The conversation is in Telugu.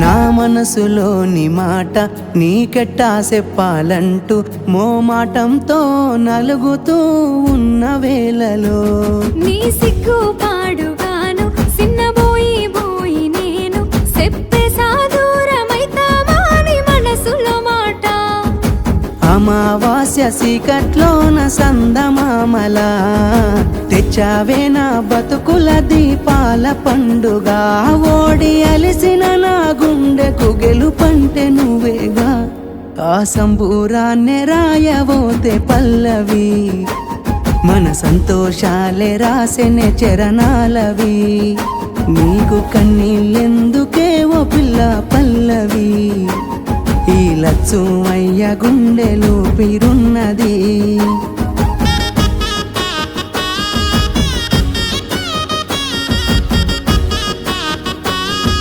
నా మనసులోని మాట నీకెట్టా చెప్పాలంటూ మోమాటంతో నలుగుతూ ఉన్న వేళలో నీ సిగ్గు పాడుగాను సిన్నబోయి బోయి నేను చెప్పేసా దూరమైతావాని మనసులో మాట అమావాస్య చీకట్లోన సందమామలా తెచ్చావే నా బతుకుల దీపాల పండుగ ఓడి అలిసిన నా గుండెకు గెలుపంటే నువ్వేగా ఆ సంబూరాన్నే రాయవోతే పల్లవి మన సంతోషాలే రాసెనే చరణాలవి నీకు కన్నీళ్ళెందుకే ఓ పిల్ల పల్లవి ఈ లచ్చు అయ్య గుండెలు పిరున్నది